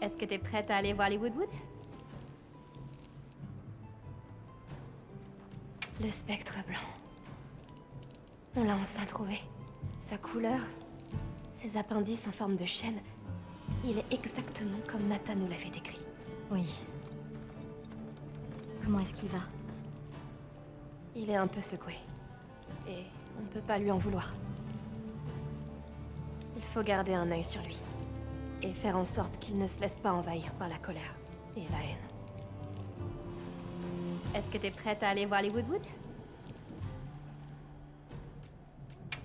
Est-ce que t'es prête à aller voir les Woodwoods? Le spectre blanc. On l'a enfin trouvé. Sa couleur, ses appendices en forme de chaîne, il est exactement comme Nathan nous l'avait décrit. Oui. Comment est-ce qu'il va? Il est un peu secoué. Et on ne peut pas lui en vouloir. Il faut garder un œil sur lui. Et faire en sorte qu'il ne se laisse pas envahir par la colère et la haine. Est-ce que t'es prête à aller voir les Woodwoods?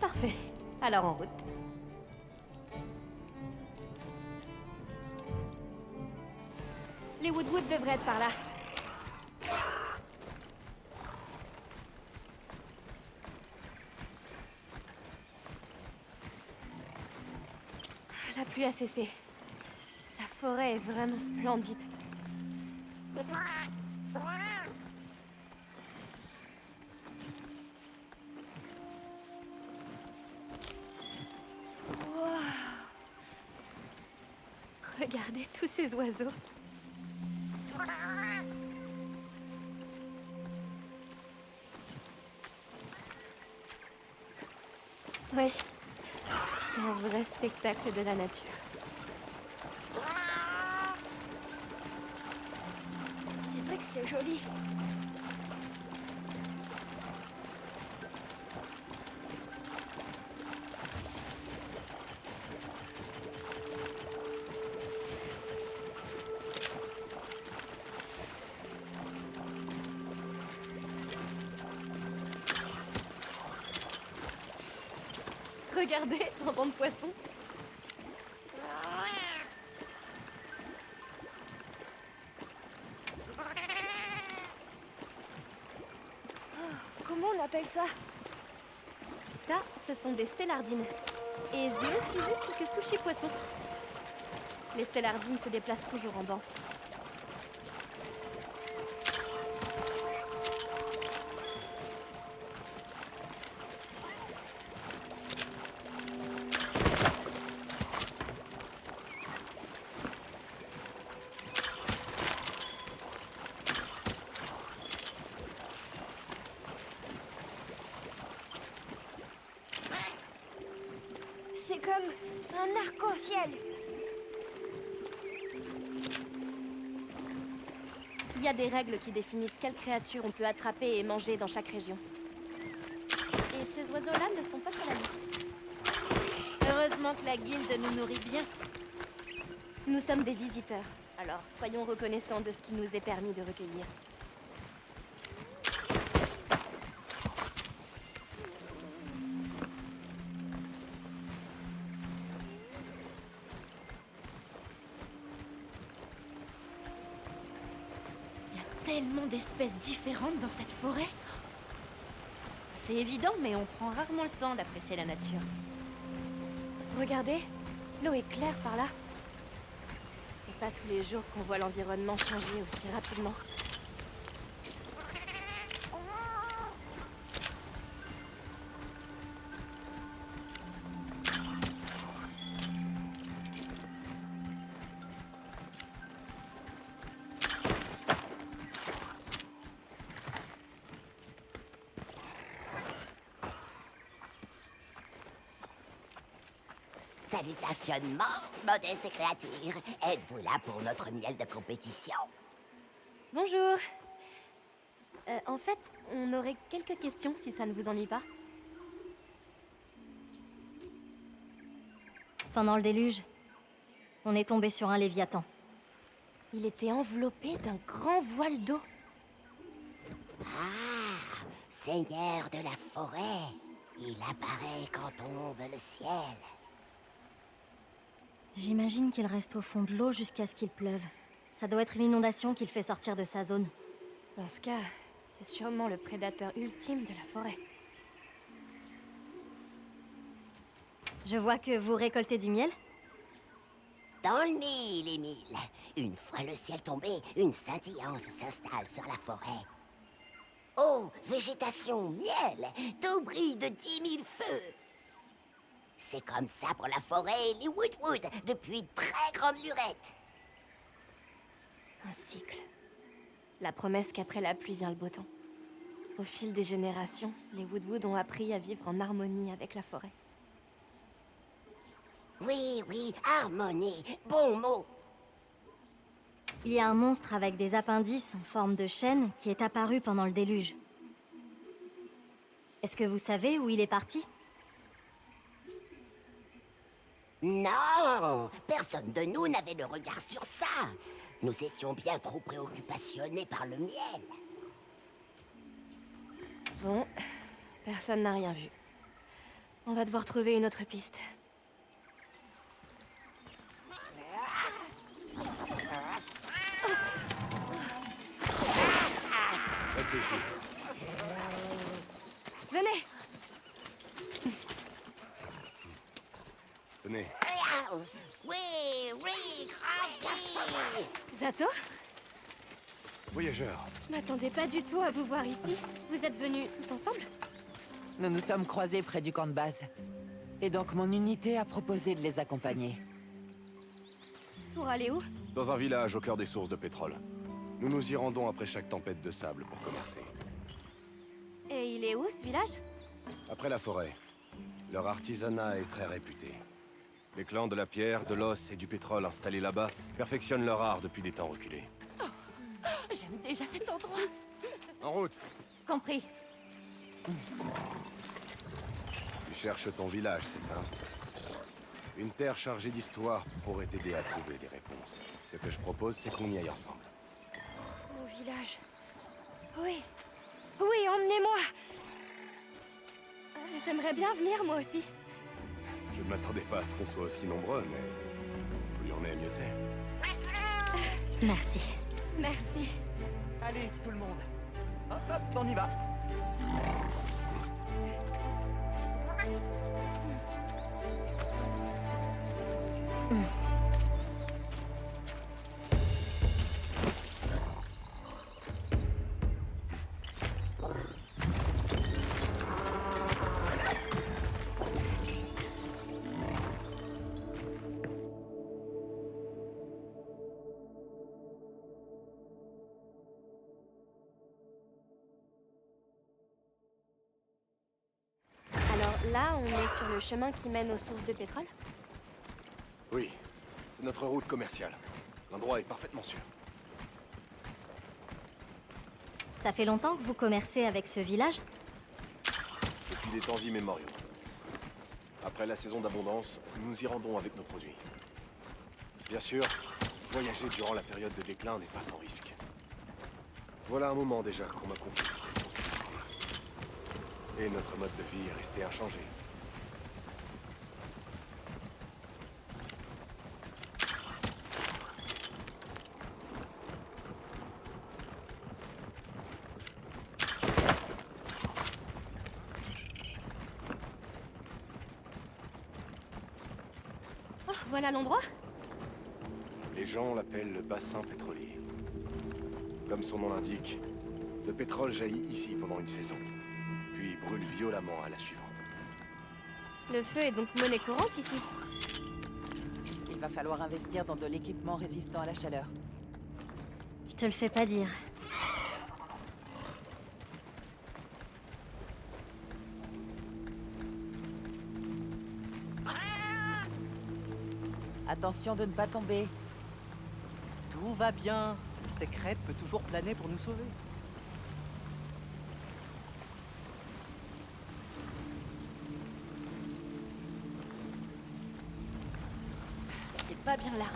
Parfait. Alors en route. Les Woodwoods devraient être par là. La pluie a cessé. La forêt est vraiment splendide. Wow. Regardez tous ces oiseaux. Oui, c'est un vrai spectacle de la nature. C'est vrai que c'est joli. Regardez, un banc de poissons. Comment on appelle ça? Ça, ce sont des stellardines. Et j'ai aussi vu quelques sushis poissons. Les stellardines se déplacent toujours en banc. C'est comme un arc-en-ciel. Il y a des règles qui définissent quelles créatures on peut attraper et manger dans chaque région. Et ces oiseaux-là ne sont pas sur la liste. Heureusement que la guilde nous nourrit bien. Nous sommes des visiteurs, alors soyons reconnaissants de ce qu'il nous est permis de recueillir. Il y a tellement d'espèces différentes dans cette forêt. C'est évident, mais on prend rarement le temps d'apprécier la nature. Regardez, l'eau est claire par là. C'est pas tous les jours qu'on voit l'environnement changer aussi rapidement. Salutationnement, modeste créature. Êtes-vous là pour notre miel de compétition? Bonjour. En fait, on aurait quelques questions si ça ne vous ennuie pas. Pendant le déluge, on est tombé sur un léviathan. Il était enveloppé d'un grand voile d'eau. Ah, seigneur de la forêt. Il apparaît quand tombe le ciel. J'imagine qu'il reste au fond de l'eau jusqu'à ce qu'il pleuve. Ça doit être l'inondation qui le fait sortir de sa zone. Dans ce cas, c'est sûrement le prédateur ultime de la forêt. Je vois que vous récoltez du miel. Dans le mille et mille, une fois le ciel tombé, une scintillance s'installe sur la forêt. Eau, végétation, miel, tout brille de 10 000 feux. C'est comme ça pour la forêt et les Woodwoods depuis très grande lurette. Un cycle. La promesse qu'après la pluie vient le beau temps. Au fil des générations, les Woodwood ont appris à vivre en harmonie avec la forêt. Oui, oui, harmonie, bon mot. Il y a un monstre avec des appendices en forme de chaîne qui est apparu pendant le déluge. Est-ce que vous savez où il est parti? Non, personne de nous n'avait le regard sur ça. Nous étions bien trop préoccupationnés par le miel. Bon, personne n'a rien vu. On va devoir trouver une autre piste. Restez ici. Venez! Venez. Oui, oui, tranquille. Zato? Voyageurs. Je m'attendais pas du tout à vous voir ici. Vous êtes venus tous ensemble? Nous nous sommes croisés près du camp de base. Et donc mon unité a proposé de les accompagner. Pour aller où? Dans un village au cœur des sources de pétrole. Nous nous y rendons après chaque tempête de sable pour commercer. Et il est où, ce village? Après la forêt. Leur artisanat est très réputé. Les clans de la pierre, de l'os et du pétrole installés là-bas perfectionnent leur art depuis des temps reculés. J'aime déjà cet endroit. En route! Compris. Tu cherches ton village, c'est ça? Une terre chargée d'histoire pourrait t'aider à trouver des réponses. Ce que je propose, c'est qu'on y aille ensemble. Mon village. Oui. Oui, emmenez-moi. J'aimerais bien venir, moi aussi. Je ne m'attendais pas à ce qu'on soit aussi nombreux, mais plus on est, mieux c'est. Merci. Merci. Allez, tout le monde. Hop, hop, on y va. Alors là, on est sur le chemin qui mène aux sources de pétrole? Oui, c'est notre route commerciale. L'endroit est parfaitement sûr. Ça fait longtemps que vous commercez avec ce village? Depuis des temps immémoriaux. Après la saison d'abondance, nous nous y rendons avec nos produits. Bien sûr, voyager durant la période de déclin n'est pas sans risque. Voilà un moment déjà qu'on m'a confié cette responsabilité. Et notre mode de vie est resté inchangé. Oh, voilà l'endroit? Les gens l'appellent le bassin pétrolier. Comme son nom l'indique, le pétrole jaillit ici pendant une saison, puis brûle violemment à la suivante. Le feu est donc monnaie courante ici. Il va falloir investir dans de l'équipement résistant à la chaleur. Je te le fais pas dire. Attention de ne pas tomber. Tout va bien. Le secret peut toujours planer pour nous sauver. C'est pas bien large.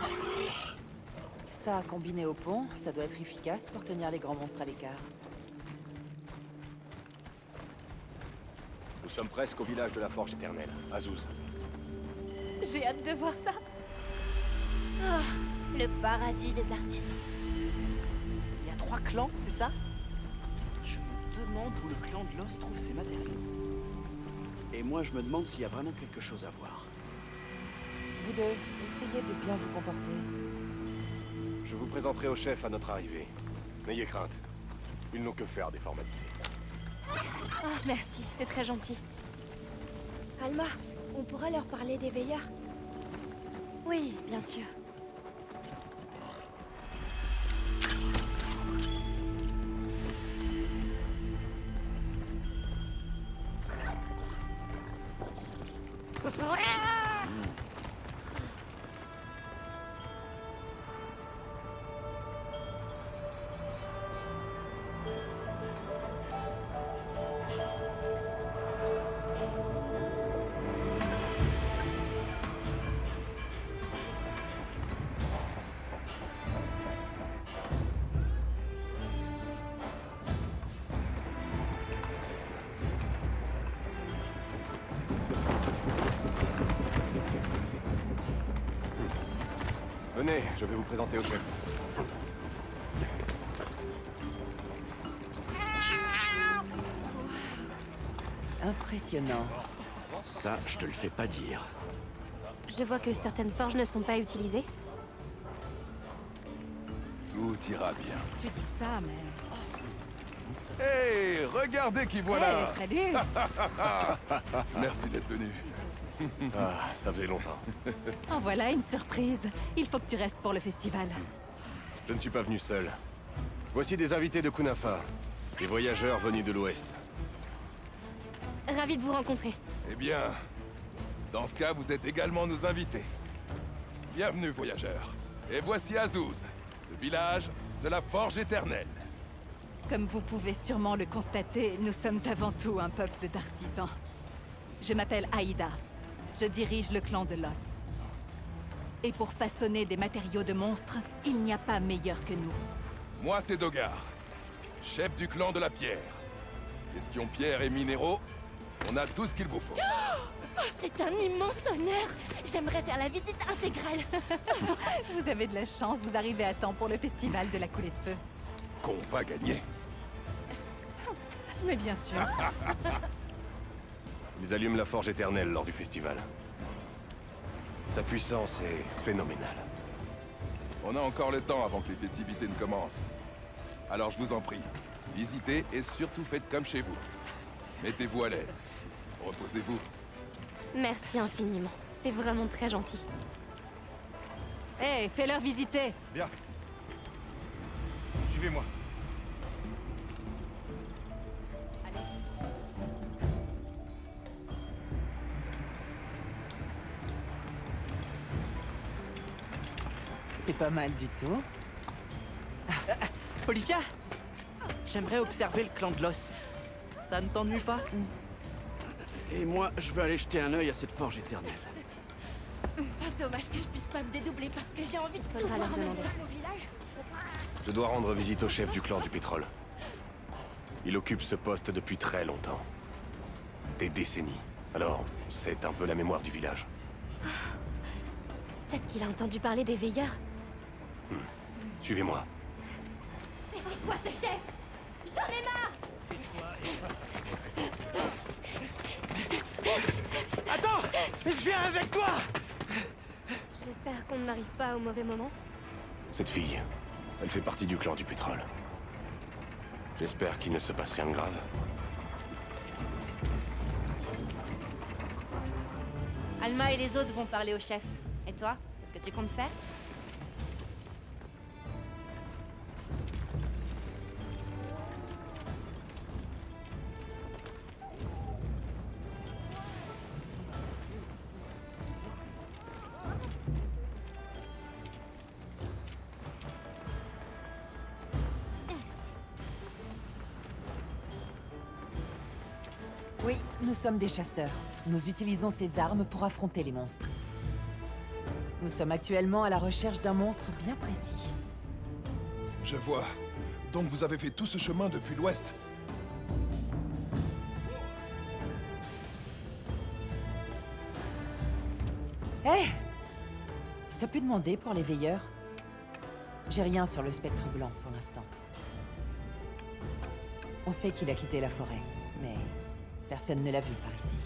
Ça, combiné au pont, ça doit être efficace pour tenir les grands monstres à l'écart. Nous sommes presque au village de la Forge éternelle, Azuz. J'ai hâte de voir ça. Ah, le paradis des artisans. Il y a 3 clans, c'est ça? Je me demande où le clan de l'os trouve ses matériaux. Et moi, je me demande s'il y a vraiment quelque chose à voir. Vous deux, essayez de bien vous comporter. Je vous présenterai au chef à notre arrivée. N'ayez crainte. Ils n'ont que faire des formalités. Oh, merci, c'est très gentil. Alma, on pourra leur parler des veilleurs? Oui, bien sûr. Venez, je vais vous présenter au chef. Impressionnant. Ça, je te le fais pas dire. Je vois que certaines forges ne sont pas utilisées. Tout ira bien. Tu dis ça, mais... Hey, regardez qui voilà. Hey, salut. Merci d'être venu. Ah, ça faisait longtemps. En voilà une surprise. Il faut que tu restes pour le festival. Je ne suis pas venu seul. Voici des invités de Kunafa. Des voyageurs venus de l'Ouest. Ravi de vous rencontrer. Eh bien, dans ce cas, vous êtes également nos invités. Bienvenue, voyageurs. Et voici Azuz, le village de la Forge éternelle. Comme vous pouvez sûrement le constater, nous sommes avant tout un peuple d'artisans. Je m'appelle Aïda. Je dirige le clan de l'os. Et pour façonner des matériaux de monstres, il n'y a pas meilleur que nous. Moi, c'est Dogar, chef du clan de la pierre. Question pierre et minéraux, on a tout ce qu'il vous faut. Oh, c'est un immense honneur. J'aimerais faire la visite intégrale. Vous avez de la chance, vous arrivez à temps pour le festival de la coulée de feu. Qu'on va gagner. Mais bien sûr. Ils allument la forge éternelle lors du festival. Sa puissance est phénoménale. On a encore le temps avant que les festivités ne commencent. Alors je vous en prie, visitez et surtout faites comme chez vous. Mettez-vous à l'aise. Reposez-vous. Merci infiniment. C'était vraiment très gentil. Hé, fais-leur visiter. Bien. Suivez-moi. C'est pas mal du tout. Olivia, j'aimerais observer le clan de l'os. Ça ne t'ennuie pas? Et moi, je veux aller jeter un œil à cette forge éternelle. Pas dommage que je puisse pas me dédoubler parce que j'ai envie de tout Faudra voir leur en même demander. temps. Je dois rendre visite au chef du clan du pétrole. Il occupe ce poste depuis très longtemps. Des décennies. Alors, c'est un peu la mémoire du village. Peut-être qu'il a entendu parler des veilleurs. Suivez-moi. Quoi ce chef? J'en ai marre! Attends! Je viens avec toi! J'espère qu'on n'arrive pas au mauvais moment. Cette fille, elle fait partie du clan du pétrole. J'espère qu'il ne se passe rien de grave. Alma et les autres vont parler au chef. Et toi, qu'est-ce que tu comptes faire? Oui, nous sommes des chasseurs. Nous utilisons ces armes pour affronter les monstres. Nous sommes actuellement à la recherche d'un monstre bien précis. Je vois. Donc vous avez fait tout ce chemin depuis l'ouest. Hé! T'as pu demander pour les veilleurs? J'ai rien sur le spectre blanc pour l'instant. On sait qu'il a quitté la forêt, mais personne ne l'a vu par ici.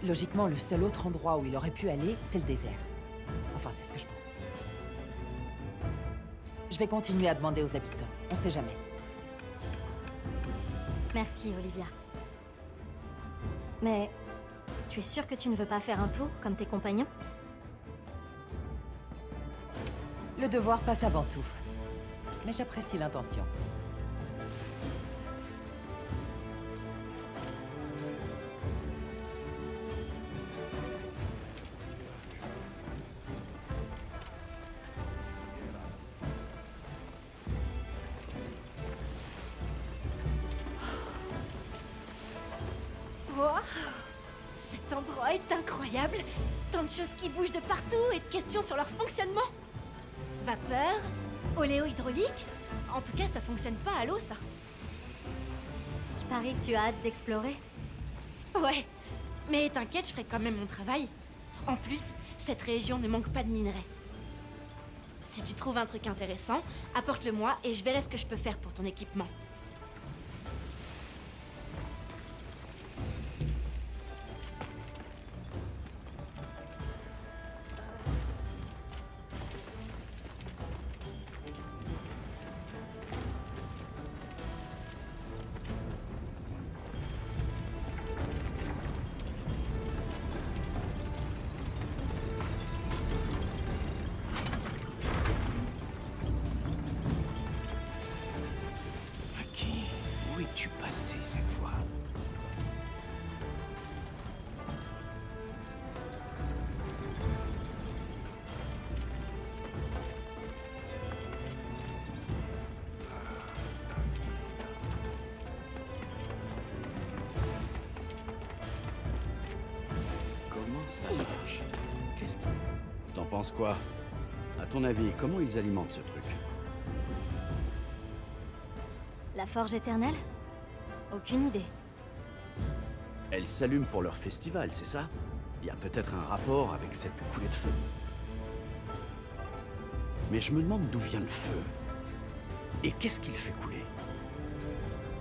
Logiquement, le seul autre endroit où il aurait pu aller, c'est le désert. Enfin, c'est ce que je pense. Je vais continuer à demander aux habitants. On sait jamais. Merci, Olivia. Mais tu es sûre que tu ne veux pas faire un tour, comme tes compagnons? Le devoir passe avant tout. Mais j'apprécie l'intention. Cet endroit est incroyable. Tant de choses qui bougent de partout et de questions sur leur fonctionnement. Vapeur, oléo-hydraulique. En tout cas, ça fonctionne pas à l'eau, ça. Je parie que tu as hâte d'explorer. Ouais, mais t'inquiète, je ferai quand même mon travail. En plus, cette région ne manque pas de minerais. Si tu trouves un truc intéressant, apporte-le-moi et je verrai ce que je peux faire pour ton équipement. Où es-tu passé cette fois? Comment ça marche? Qu'est-ce que... T'en penses quoi? À ton avis, comment ils alimentent ce truc? La forge éternelle? Aucune idée. Elles s'allument pour leur festival, c'est ça? Il y a peut-être un rapport avec cette coulée de feu. Mais je me demande d'où vient le feu. Et qu'est-ce qu'il fait couler?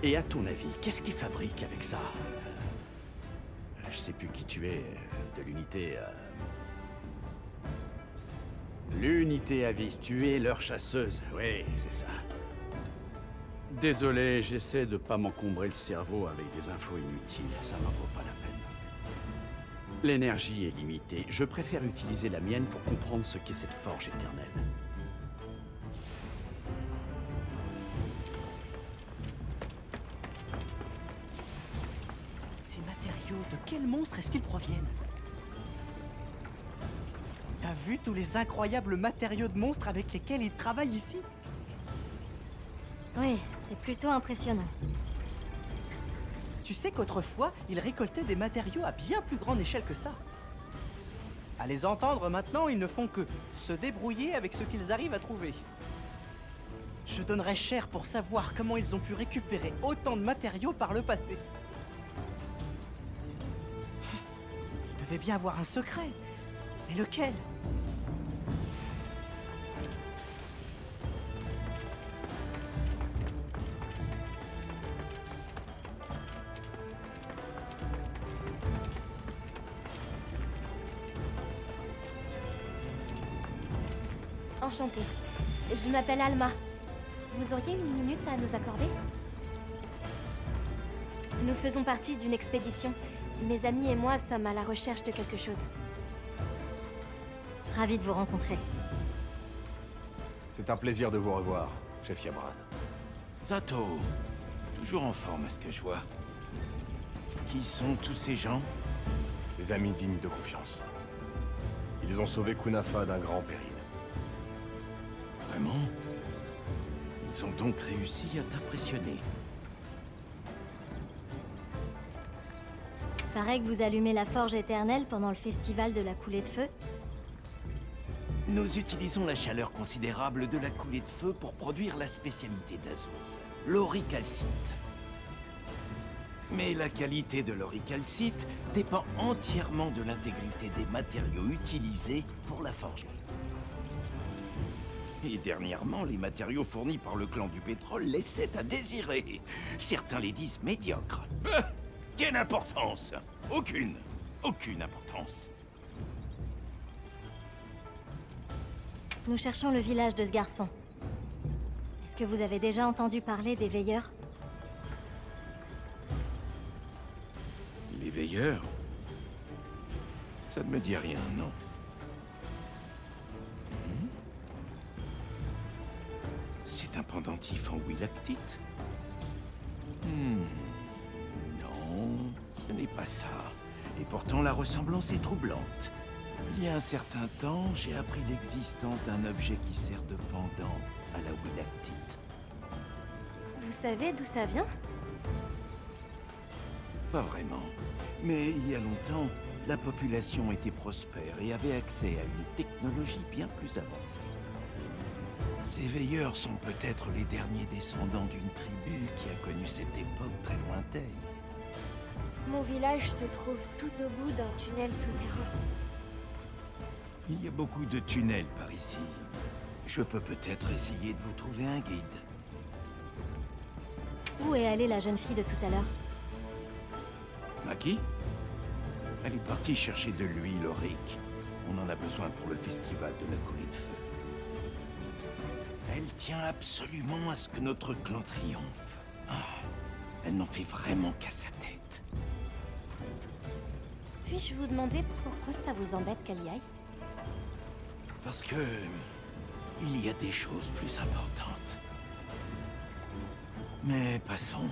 Et à ton avis, qu'est-ce qu'ils fabriquent avec ça? Je sais plus qui tu es, de l'unité... L'unité Avis, tu es leur chasseuse. Oui, c'est ça. Désolé, j'essaie de pas m'encombrer le cerveau avec des infos inutiles. Ça m'en vaut pas la peine. L'énergie est limitée. Je préfère utiliser la mienne pour comprendre ce qu'est cette forge éternelle. Ces matériaux, de quel monstre est-ce qu'ils proviennent? T'as vu tous les incroyables matériaux de monstres avec lesquels ils travaillent ici? Oui, c'est plutôt impressionnant. Tu sais qu'autrefois, ils récoltaient des matériaux à bien plus grande échelle que ça. À les entendre maintenant, ils ne font que se débrouiller avec ce qu'ils arrivent à trouver. Je donnerais cher pour savoir comment ils ont pu récupérer autant de matériaux par le passé. Ils devaient bien avoir un secret. Mais lequel ? Enchantée. Je m'appelle Alma. Vous auriez une minute à nous accorder? Nous faisons partie d'une expédition. Mes amis et moi sommes à la recherche de quelque chose. Ravi de vous rencontrer. C'est un plaisir de vous revoir, chef Yabran. Zato, toujours en forme à ce que je vois. Qui sont tous ces gens? Des amis dignes de confiance. Ils ont sauvé Kunafa d'un grand péril. Vraiment? Ils ont donc réussi à t'impressionner. Paraît que vous allumez la forge éternelle pendant le festival de la coulée de feu. Nous utilisons la chaleur considérable de la coulée de feu pour produire la spécialité d'Azuz, l'auricalcite. Mais la qualité de l'auricalcite dépend entièrement de l'intégrité des matériaux utilisés pour la forger. Et dernièrement, les matériaux fournis par le clan du pétrole laissaient à désirer. Certains les disent médiocres. Quelle importance? Aucune. Aucune importance. Nous cherchons le village de ce garçon. Est-ce que vous avez déjà entendu parler des veilleurs? Les veilleurs? Ça ne me dit rien, non. C'est un pendentif en willactite? Non, ce n'est pas ça. Et pourtant, la ressemblance est troublante. Il y a un certain temps, j'ai appris l'existence d'un objet qui sert de pendant à la willactite. Vous savez d'où ça vient? Pas vraiment. Mais il y a longtemps, la population était prospère et avait accès à une technologie bien plus avancée. Ces veilleurs sont peut-être les derniers descendants d'une tribu qui a connu cette époque très lointaine. Mon village se trouve tout au bout d'un tunnel souterrain. Il y a beaucoup de tunnels par ici. Je peux peut-être essayer de vous trouver un guide. Où est allée la jeune fille de tout à l'heure? Maki? Elle est partie chercher de l'huile aurique. On en a besoin pour le festival de la coulée de feu. Elle tient absolument à ce que notre clan triomphe. Ah, elle n'en fait vraiment qu'à sa tête. Puis-je vous demander pourquoi ça vous embête qu'elle y aille? Parce que... il y a des choses plus importantes. Mais passons.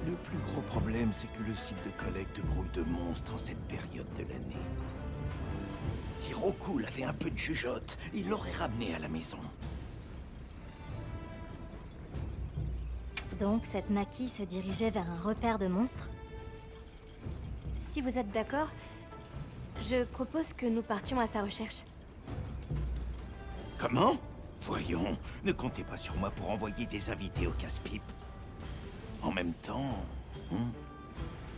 Le plus gros problème, c'est que le site de collecte grouille de monstres en cette période de l'année. Si Rokul avait un peu de jugeote, il l'aurait ramené à la maison. Donc, cette Maki se dirigeait vers un repère de monstres? Si vous êtes d'accord, je propose que nous partions à sa recherche. Comment? Voyons, ne comptez pas sur moi pour envoyer des invités au casse-pipe. En même temps,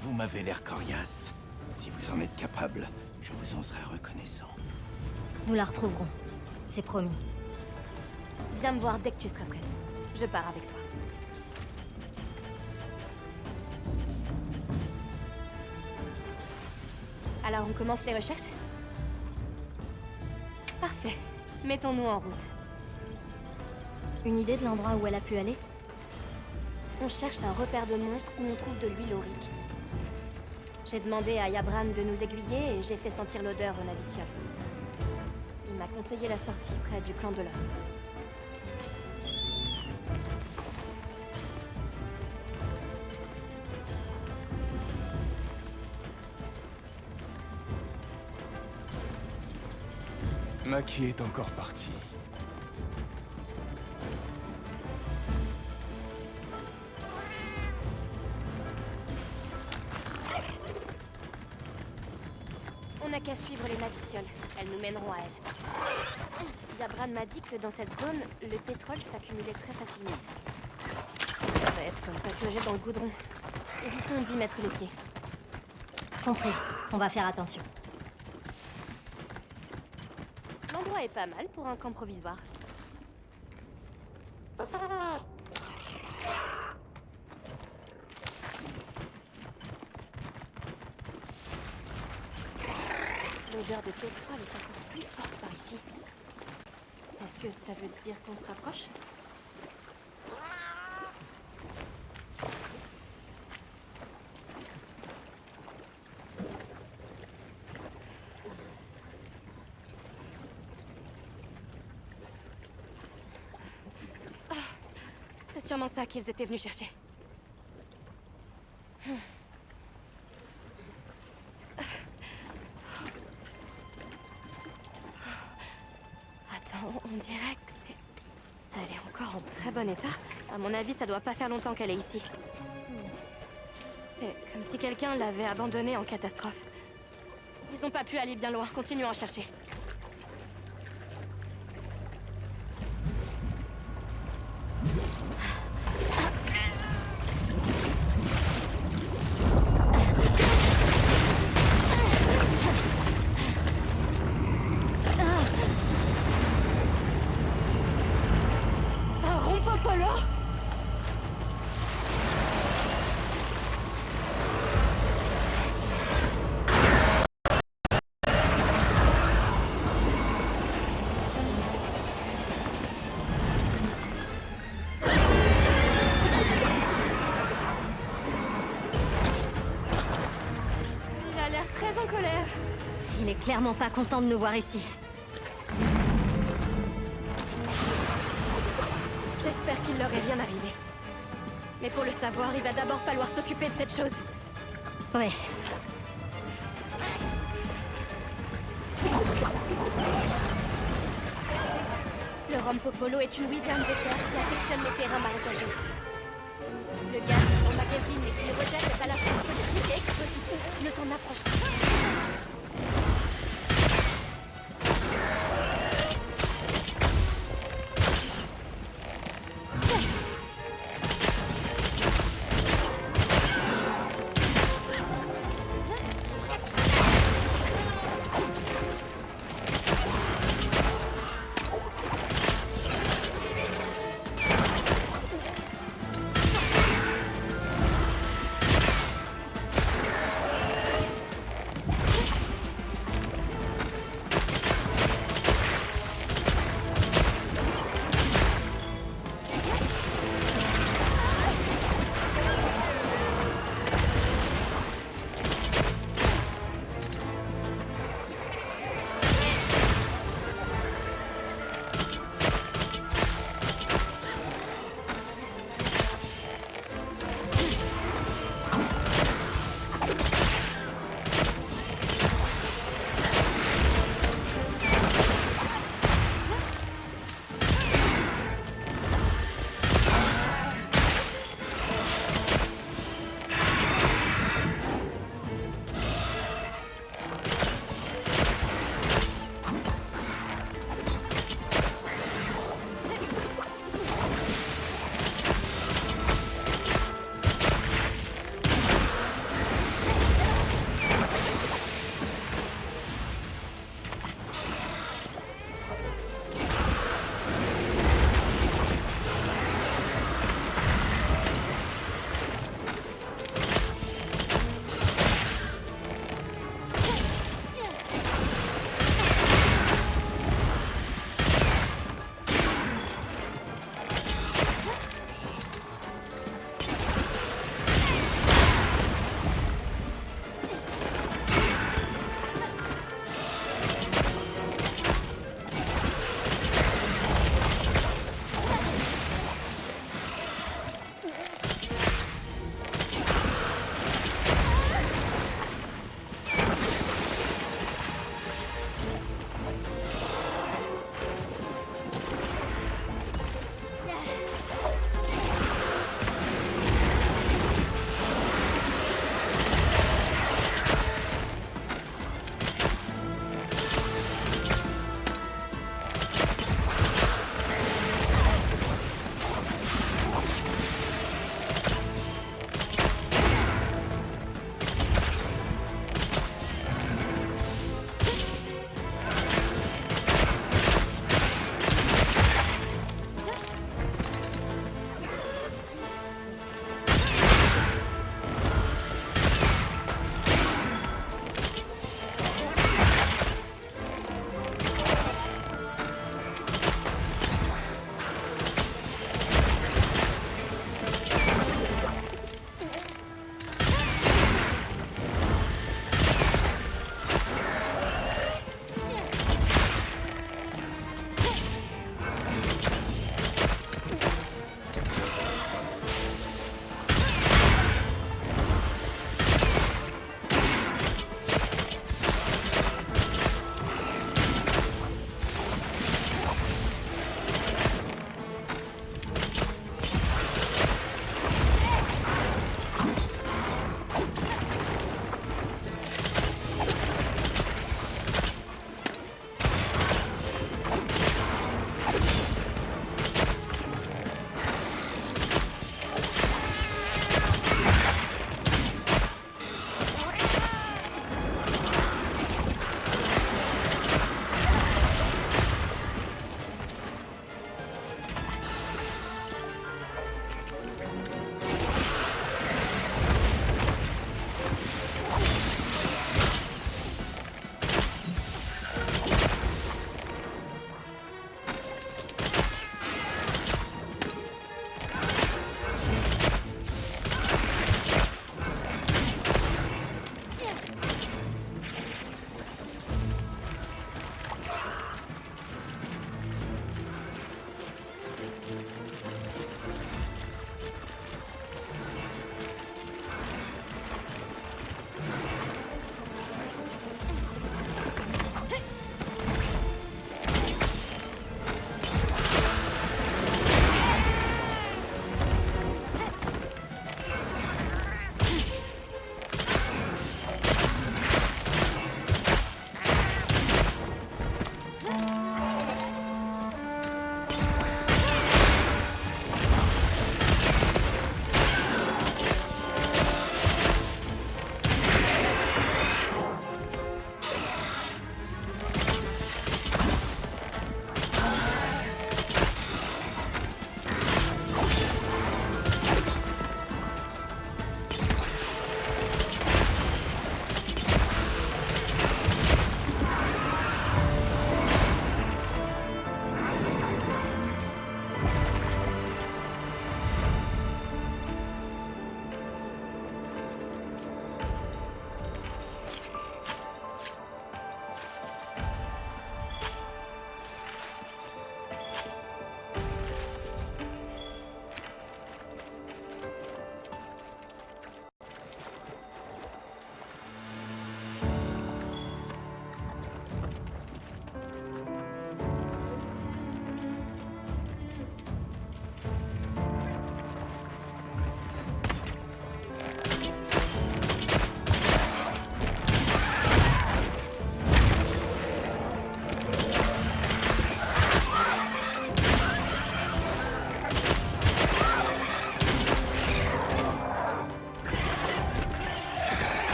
vous m'avez l'air coriace. Si vous en êtes capable, je vous en serai reconnaissant. Nous la retrouverons. C'est promis. Viens me voir dès que tu seras prête. Je pars avec toi. Alors on commence les recherches? Parfait. Mettons-nous en route. Une idée de l'endroit où elle a pu aller? On cherche un repère de monstres où on trouve de l'huile aurique. J'ai demandé à Yabran de nous aiguiller et j'ai fait sentir l'odeur au Naviciol. Il m'a conseillé la sortie près du clan de l'os. Maki est encore partie. On n'a qu'à suivre les Navicioles. Elles nous mèneront à elle. Yabran m'a dit que dans cette zone, le pétrole s'accumulait très facilement. Ça va être comme patauger dans le goudron. Évitons d'y mettre les pieds. Compris. On va faire attention. L'endroit est pas mal pour un camp provisoire. L'odeur de pétrole est encore plus forte par ici. Est-ce que ça veut dire qu'on se rapproche? C'est sûrement ça qu'ils étaient venus chercher. Attends, on dirait que c'est... Elle est encore en très bon état. À mon avis, ça doit pas faire longtemps qu'elle est ici. C'est comme si quelqu'un l'avait abandonnée en catastrophe. Ils ont pas pu aller bien loin. Continuons à chercher. Il est clairement pas content de nous voir ici. J'espère qu'il leur est rien arrivé. Mais pour le savoir, il va d'abord falloir s'occuper de cette chose. Ouais. Le Rompopolo est une wyvern de terre qui affectionne les terrains marécageux. Le gaz qu'on magazine et qu'il rejette est à la fois toxique et explosif. Ne t'en approche pas.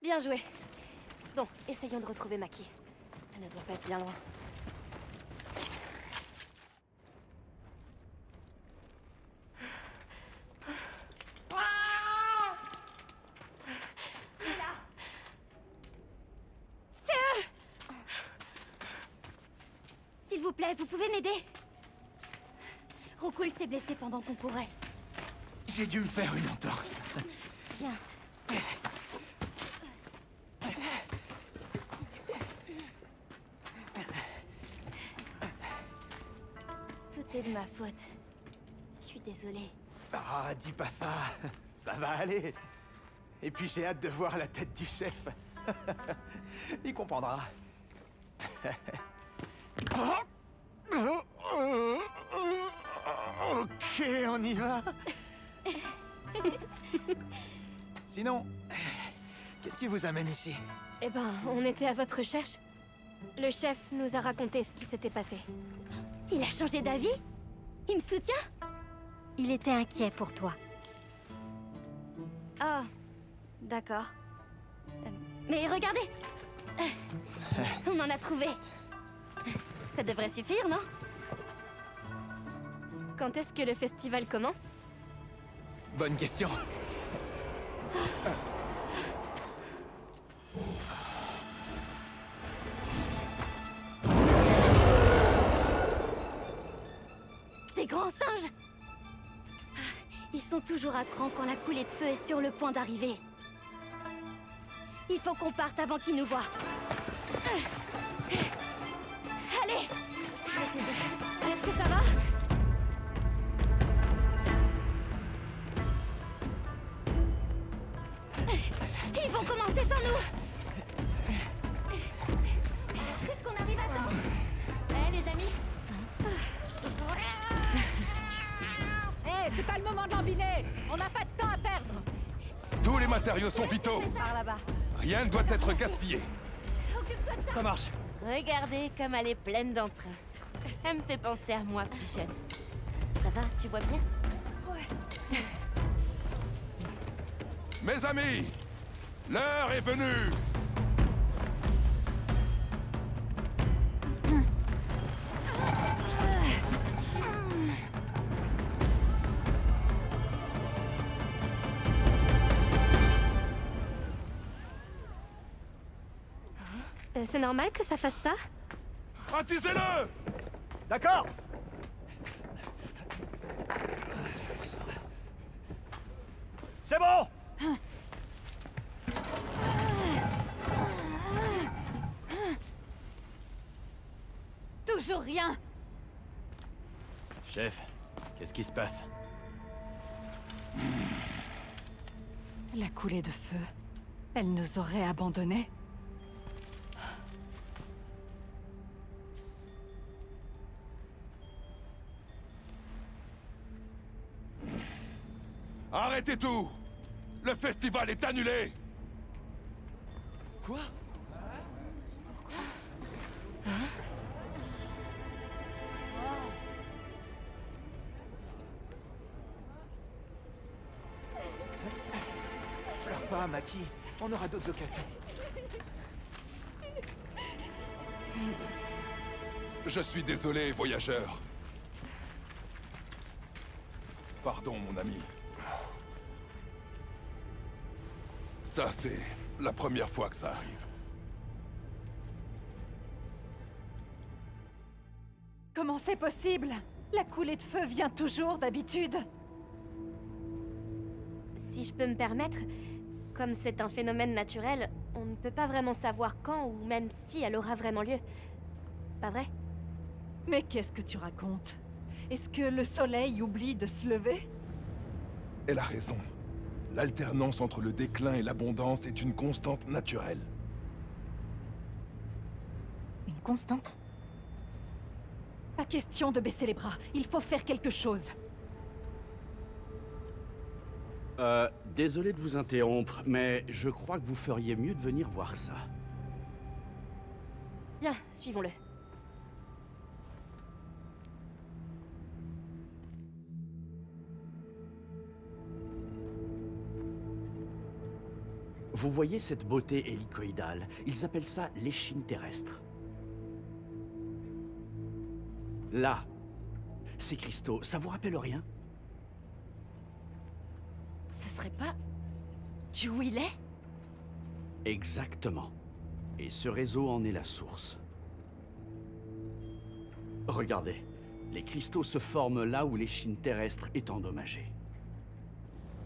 Bien joué. Bon, essayons de retrouver Maki. Elle ne doit pas être bien loin. S'il vous plaît, vous pouvez m'aider? Rokul s'est blessé pendant qu'on courait. J'ai dû me faire une entorse. Bien. Tout est de ma faute. Je suis désolée. Ah, dis pas ça. Ça va aller. Et puis j'ai hâte de voir la tête du chef. Il comprendra. Ok, on y va. Sinon, qu'est-ce qui vous amène ici? Eh ben, on était à votre recherche. Le chef nous a raconté ce qui s'était passé. Il a changé d'avis? Il me soutient? Il était inquiet pour toi. Ah, d'accord. Mais regardez! On en a trouvé. Ça devrait suffire, non? Quand est-ce que le festival commence? Bonne question. Des grands singes! Ils sont toujours à cran quand la coulée de feu est sur le point d'arriver. Il faut qu'on parte avant qu'ils nous voient. Allez! Je vais t'aider. Est-ce que ça va? Ils vont commencer sans nous! Est-ce qu'on arrive à temps? Les amis? Hé, c'est pas le moment de lambiner. On n'a pas de temps à perdre. Tous les matériaux sont vitaux. Par là-bas. Rien ne doit être gaspillé. Occupe-toi de ça! Ça marche. Regardez comme elle est pleine d'entrain. Elle me fait penser à moi plus jeune. Ça va, tu vois bien? Mes amis, l'heure est venue. C'est normal que ça fasse ça? Attisez-le! D'accord. C'est bon. Toujours rien. Chef, qu'est-ce qui se passe? La coulée de feu. Elle nous aurait abandonnés. Arrêtez tout! Le festival est annulé! Quoi? Pleure pas, Maki. On aura d'autres occasions. Je suis désolé, voyageur. Pardon, mon ami. Ça, c'est la première fois que ça arrive. Comment c'est possible? La coulée de feu vient toujours d'habitude. Si je peux me permettre, comme c'est un phénomène naturel, on ne peut pas vraiment savoir quand ou même si elle aura vraiment lieu. Pas vrai? Mais qu'est-ce que tu racontes? Est-ce que le soleil oublie de se lever? Elle a raison. L'alternance entre le déclin et l'abondance est une constante naturelle. Une constante? Pas question de baisser les bras. Il faut faire quelque chose. Désolé de vous interrompre, mais je crois que vous feriez mieux de venir voir ça. Bien, suivons-le. Vous voyez cette beauté hélicoïdale? Ils appellent ça l'échine terrestre. Là, ces cristaux, ça vous rappelle rien? Ce serait pas... du Willet? Exactement. Et ce réseau en est la source. Regardez, les cristaux se forment là où l'échine terrestre est endommagée.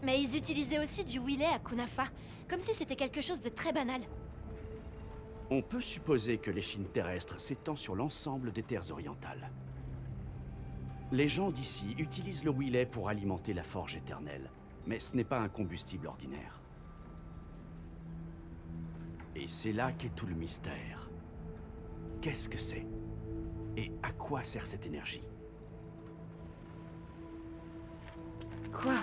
Mais ils utilisaient aussi du Willet à Kunafa, comme si c'était quelque chose de très banal. On peut supposer que l'échine terrestre s'étend sur l'ensemble des terres orientales. Les gens d'ici utilisent le Willet pour alimenter la forge éternelle, mais ce n'est pas un combustible ordinaire. Et c'est là qu'est tout le mystère. Qu'est-ce que c'est? Et à quoi sert cette énergie? Quoi?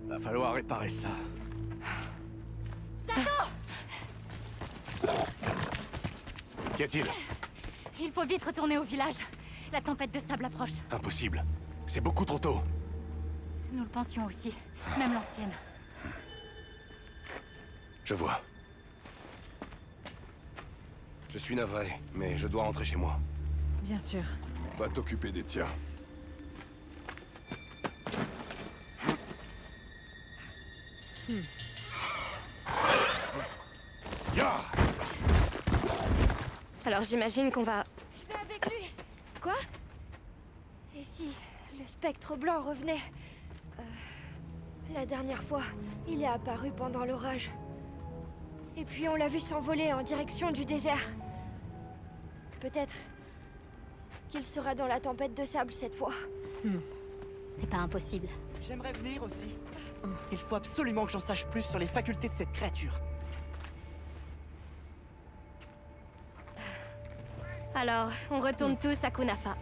Va falloir réparer ça. Qu'y a-t-il? Il faut vite retourner au village. La tempête de sable approche. Impossible. C'est beaucoup trop tôt. Nous le pensions aussi, même l'ancienne. Je vois. Je suis navré, mais je dois rentrer chez moi. Bien sûr. Va t'occuper des tiens. Ya! Alors j'imagine qu'on va... Je vais avec lui. Quoi? Et si le spectre blanc revenait la dernière fois, il est apparu pendant l'orage. Et puis on l'a vu s'envoler en direction du désert. Peut-être qu'il sera dans la tempête de sable cette fois. C'est pas impossible. J'aimerais venir aussi. Il faut absolument que j'en sache plus sur les facultés de cette créature. Alors, on retourne tous à Kunafa.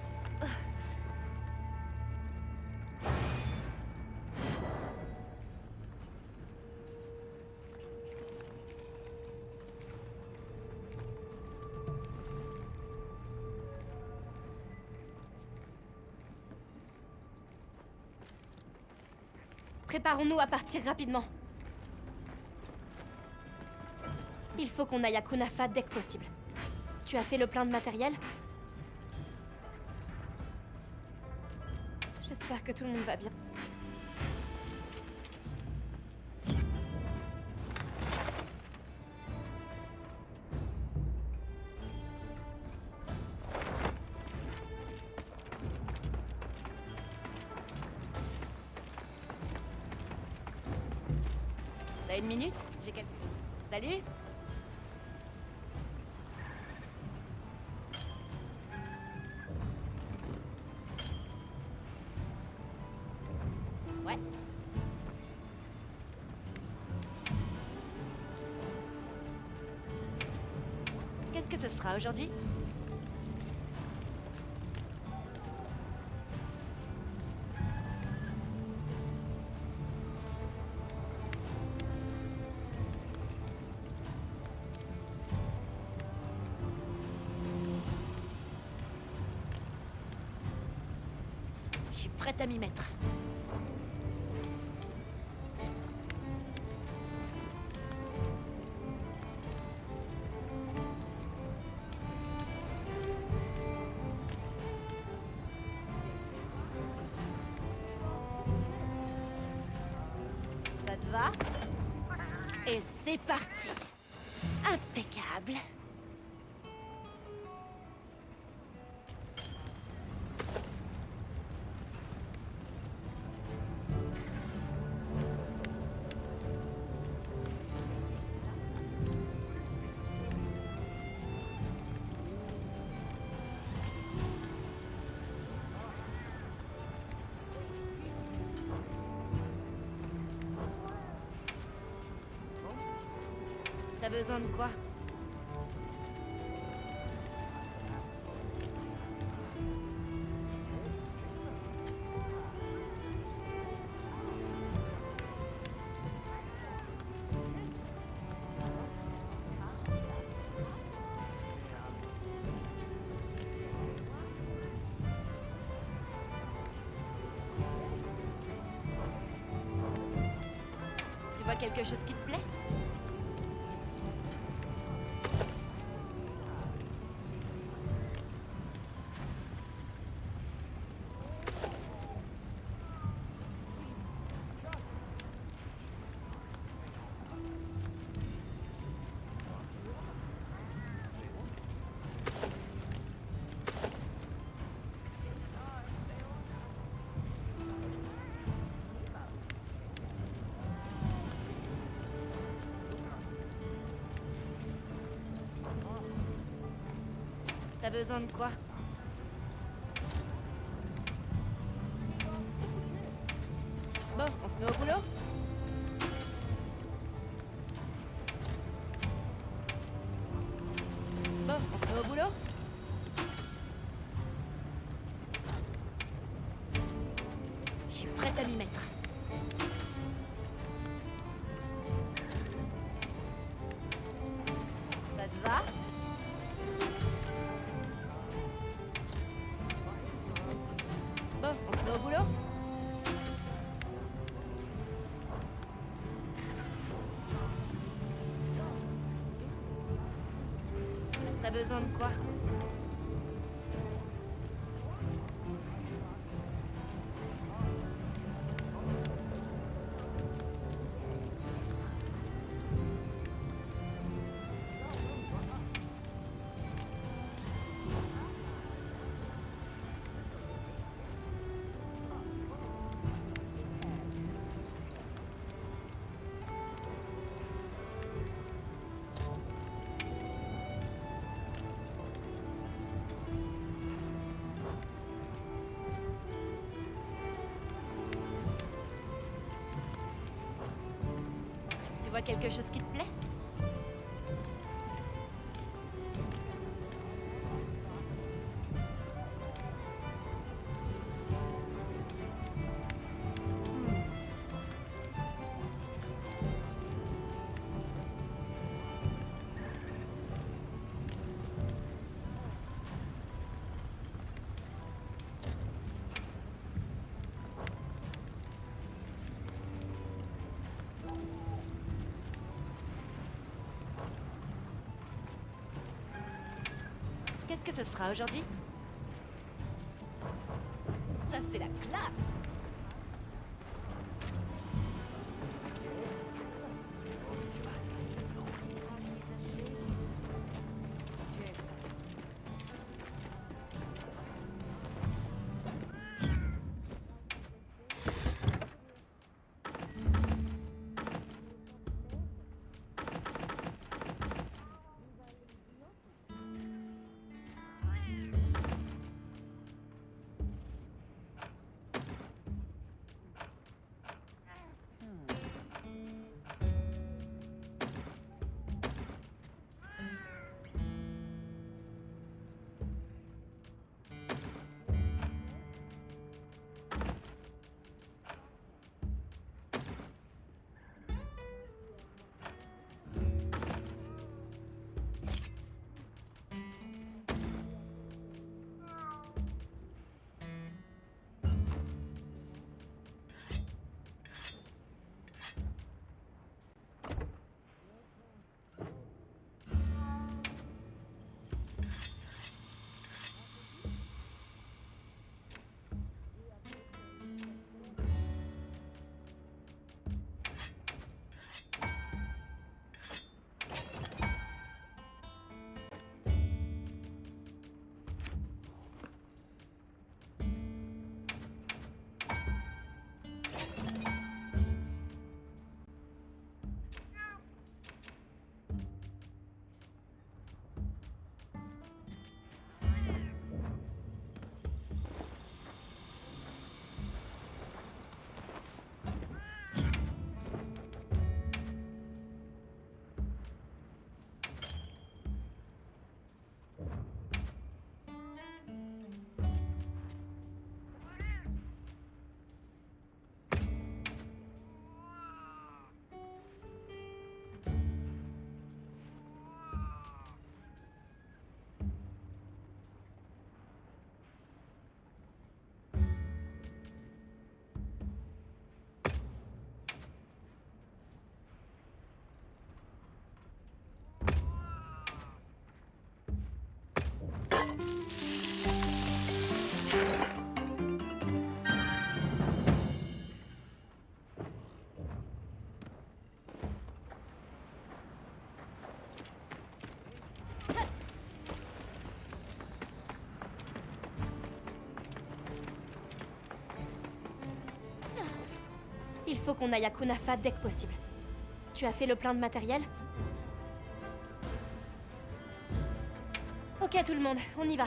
Préparons-nous à partir rapidement. Il faut qu'on aille à Kunafa dès que possible. Tu as fait le plein de matériel? J'espère que tout le monde va bien. T'as une minute? J'ai quelques... Salut? Ouais. Qu'est-ce que ce sera aujourd'hui? Je suis prête à m'y mettre. Ça te va? Et c'est parti! Impeccable! T'as besoin de quoi? Tu vois quelque chose qui te plaît? T'as besoin de quoi? Bon, on se met au boulot? Bon, on se met au boulot? Je suis prête à m'y mettre. Ça te va? Bon, on se met au boulot? T'as besoin de quoi? Tu vois quelque chose qui te plaît? Qu'est-ce que ce sera aujourd'hui? Ça, c'est la classe! Il faut qu'on aille à Kunafa dès que possible. Tu as fait le plein de matériel? Ok, Ok tout le monde, on y va.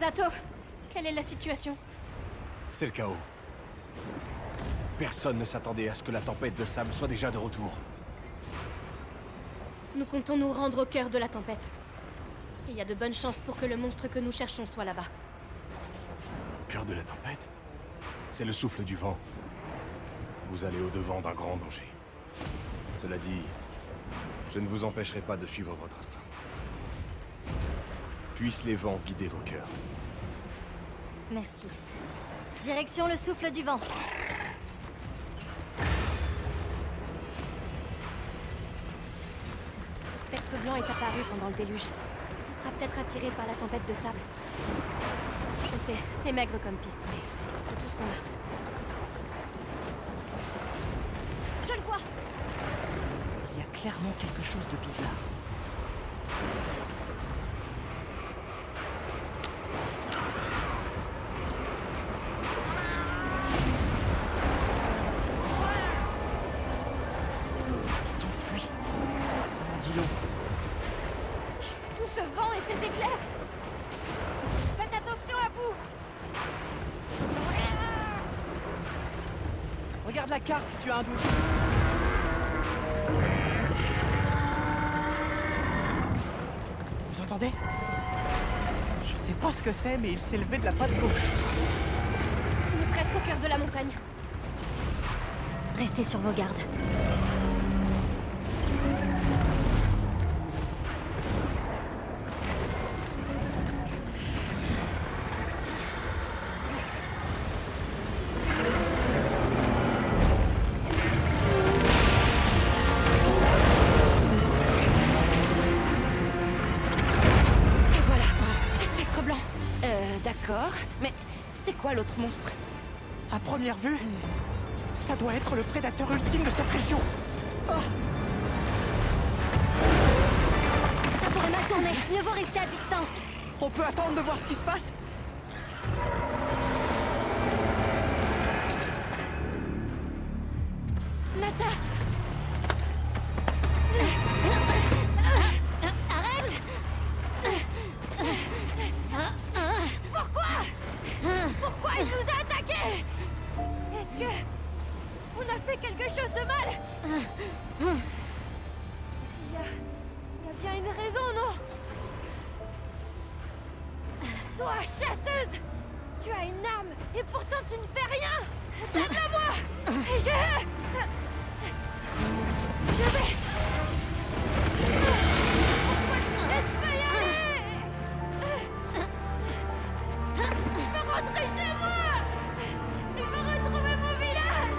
Zato, quelle est la situation? C'est le chaos. Personne ne s'attendait à ce que la tempête de sable soit déjà de retour. Nous comptons nous rendre au cœur de la tempête. Et il y a de bonnes chances pour que le monstre que nous cherchons soit là-bas. Cœur de la tempête? C'est le souffle du vent. Vous allez au-devant d'un grand danger. Cela dit, je ne vous empêcherai pas de suivre votre instinct. Puissent les vents guider vos cœurs. Merci. Direction le souffle du vent. Le spectre blanc est apparu pendant le déluge. Il sera peut-être attiré par la tempête de sable. Je sais, c'est maigre comme piste, mais c'est tout ce qu'on a. Je le vois! Il y a clairement quelque chose de bizarre. Il s'enfuit. Ça en dit long. Tout ce vent et ces éclairs! Faites attention à vous! Regarde la carte si tu as un doute. Vous entendez? Je sais pas ce que c'est, mais il s'est levé de la patte gauche. On est presque au cœur de la montagne. Restez sur vos gardes. Et voilà, le spectre blanc. D'accord, mais c'est quoi l'autre monstre? À première vue, ça doit être le prédateur ultime de cette région. Ah, Ça pourrait mal tourner. Mieux vaut rester à distance. on peut attendre de voir ce qui se passe? Nata! Arrête! Pourquoi il nous a attaqués? Est-ce que... on a fait quelque chose de mal? Il y a bien une raison, non? Toi, chasseuse! Tu as une arme et pourtant tu ne fais rien! Donne-la-moi! Et je vais... Pourquoi tu ne laisses pas y aller? Je veux rentrer chez moi! Je veux retrouver mon village!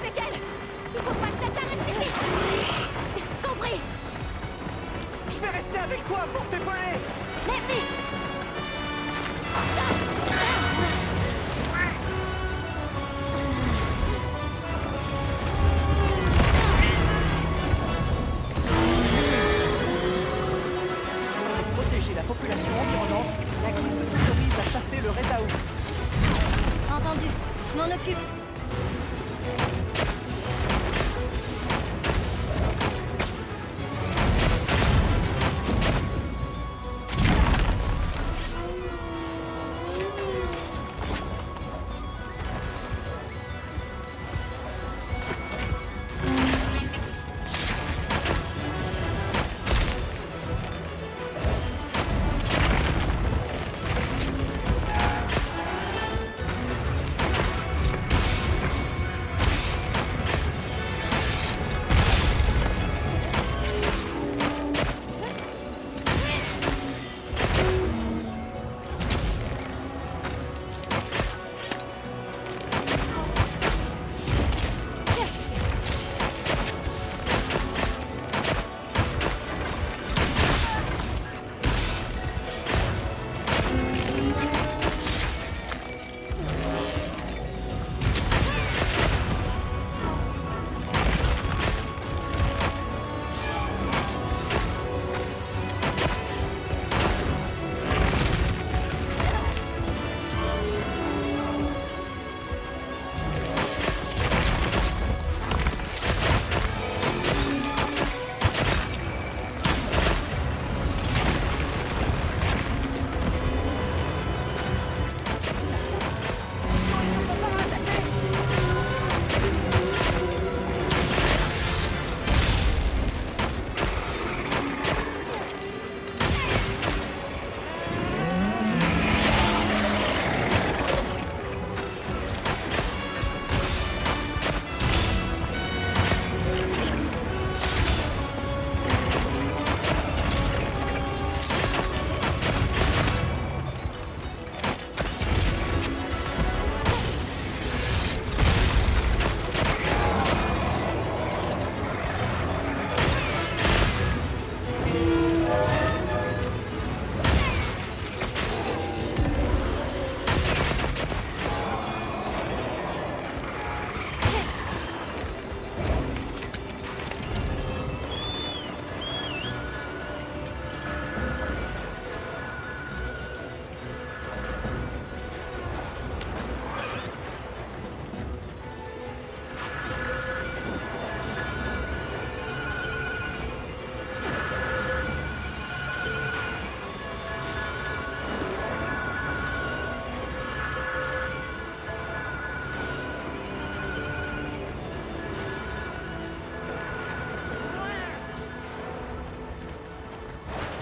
avec elle. Il faut pas que Nata reste ici. Compris. Je vais rester avec toi pour t'épauler. Merci. Pour protéger la population environnante, la guilde autorise à chasser le Retaou. Entendu. Je m'en occupe.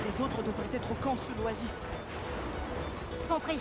Les autres devraient être au camp sous l'oasis. Compris.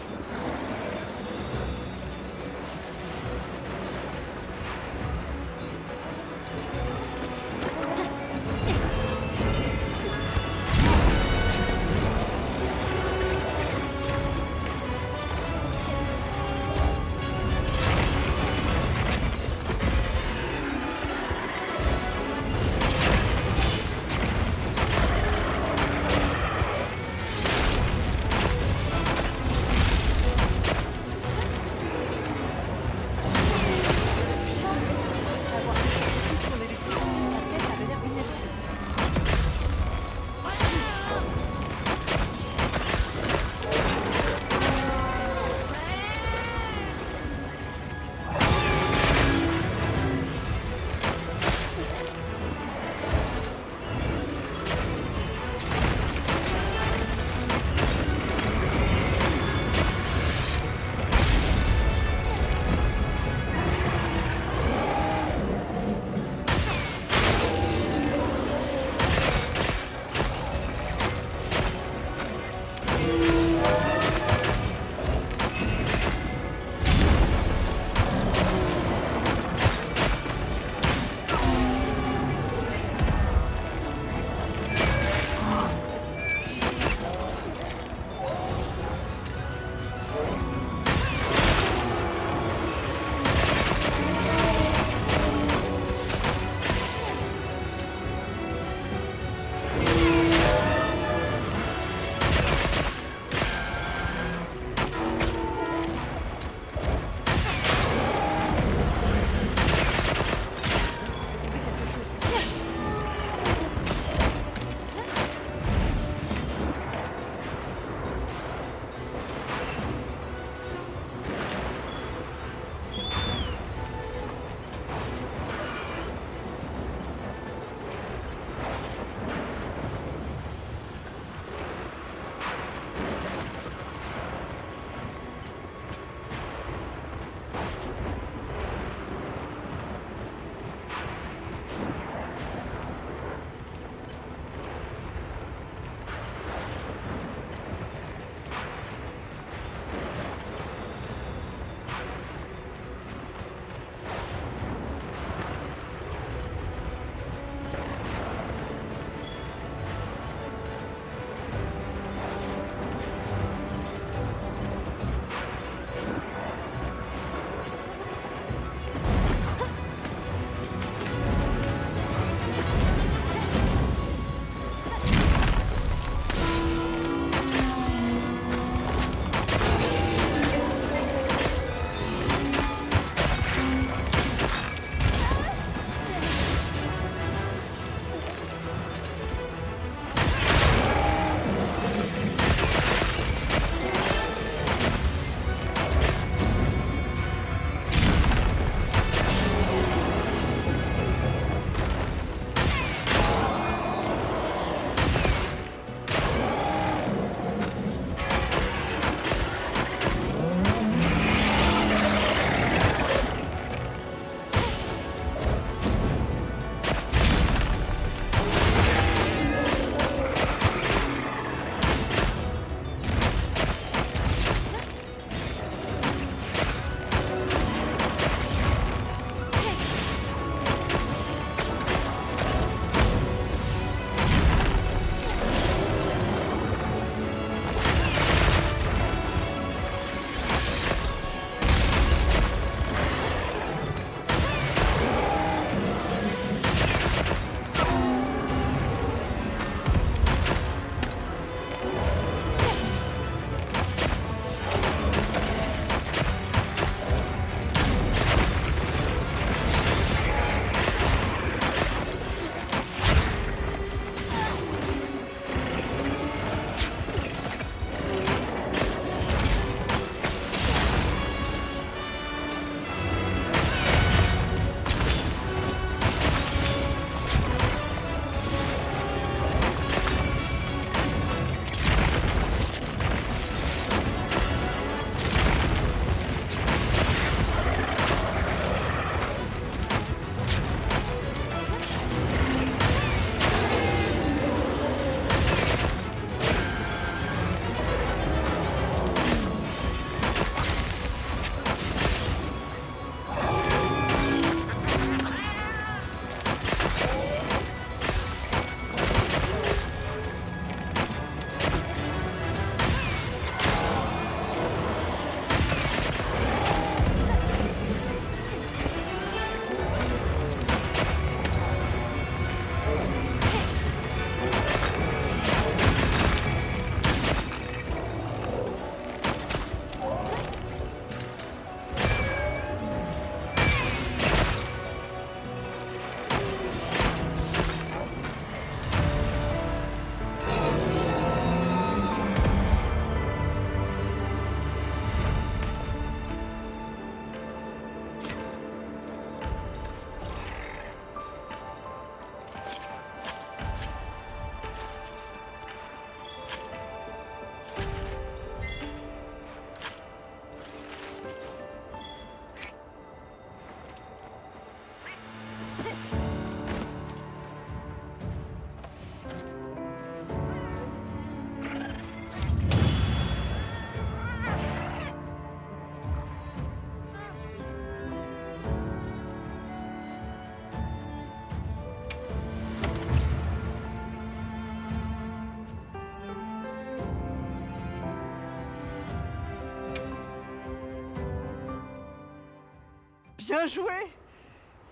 Bien joué!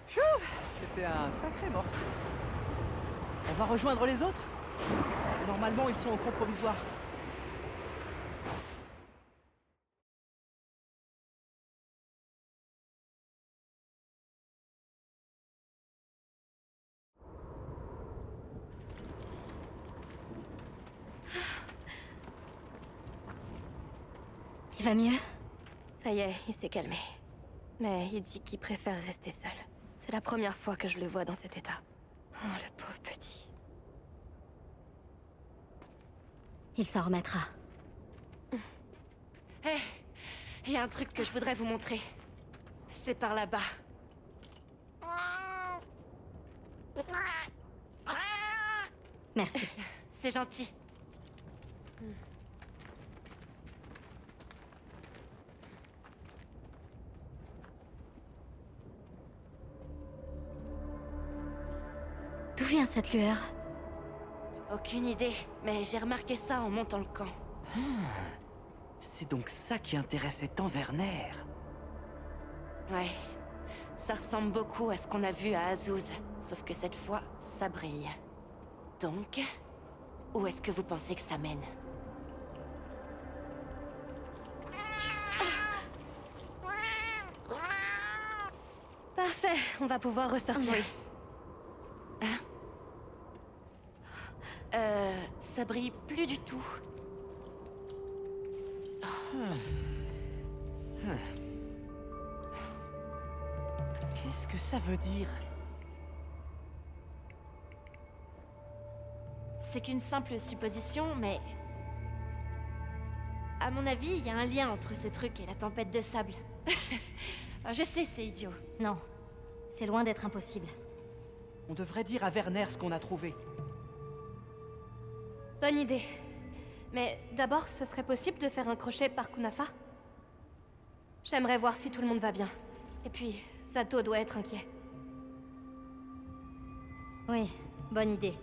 Pfiou, c'était un sacré morceau. On va rejoindre les autres? Normalement, ils sont au camp provisoire. Il va mieux? Ça y est, il s'est calmé. Mais il dit qu'il préfère rester seul. C'est la première fois que je le vois dans cet état. Oh, le pauvre petit. Il s'en remettra. Hé, il y a un truc que je voudrais vous montrer. C'est par là-bas. Merci. C'est gentil. D'où vient cette lueur? Aucune idée, mais j'ai remarqué ça en montant le camp. C'est donc ça qui intéressait tant Werner. Ouais. Ça ressemble beaucoup à ce qu'on a vu à Azouz, sauf que cette fois, ça brille. Donc, où est-ce que vous pensez que ça mène? Parfait, on va pouvoir ressortir. Oui. Ça brille plus du tout. Qu'est-ce que ça veut dire? C'est qu'une simple supposition, mais... À mon avis, il y a un lien entre ce truc et la tempête de sable. Je sais, c'est idiot. Non, c'est loin d'être impossible. On devrait dire à Werner ce qu'on a trouvé. Bonne idée. Mais d'abord, ce serait possible de faire un crochet par Kunafa? J'aimerais voir si tout le monde va bien. Et puis, Sato doit être inquiet. Oui, bonne idée.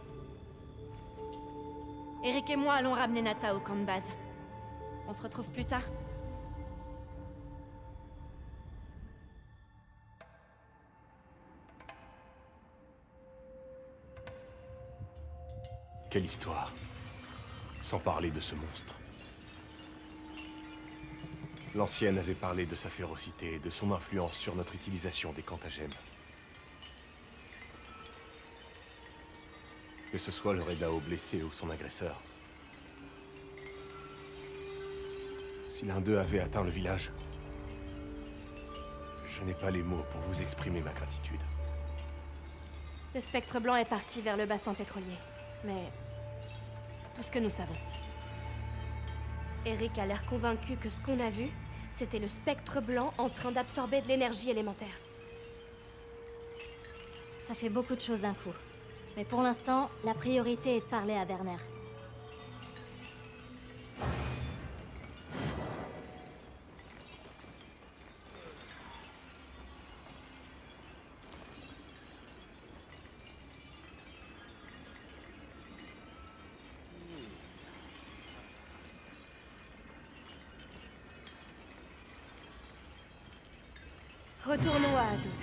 Eric et moi allons ramener Nata au camp de base. On se retrouve plus tard. Quelle histoire. Sans parler de ce monstre. L'ancienne avait parlé de sa férocité et de son influence sur notre utilisation des cantagèmes. Que ce soit le Redao blessé ou son agresseur. Si l'un d'eux avait atteint le village, je n'ai pas les mots pour vous exprimer ma gratitude. Le spectre blanc est parti vers le bassin pétrolier. Mais c'est tout ce que nous savons. Eric a l'air convaincu que ce qu'on a vu, c'était le spectre blanc en train d'absorber de l'énergie élémentaire. Ça fait beaucoup de choses d'un coup. Mais pour l'instant, la priorité est de parler à Werner. Retournons à Azouz.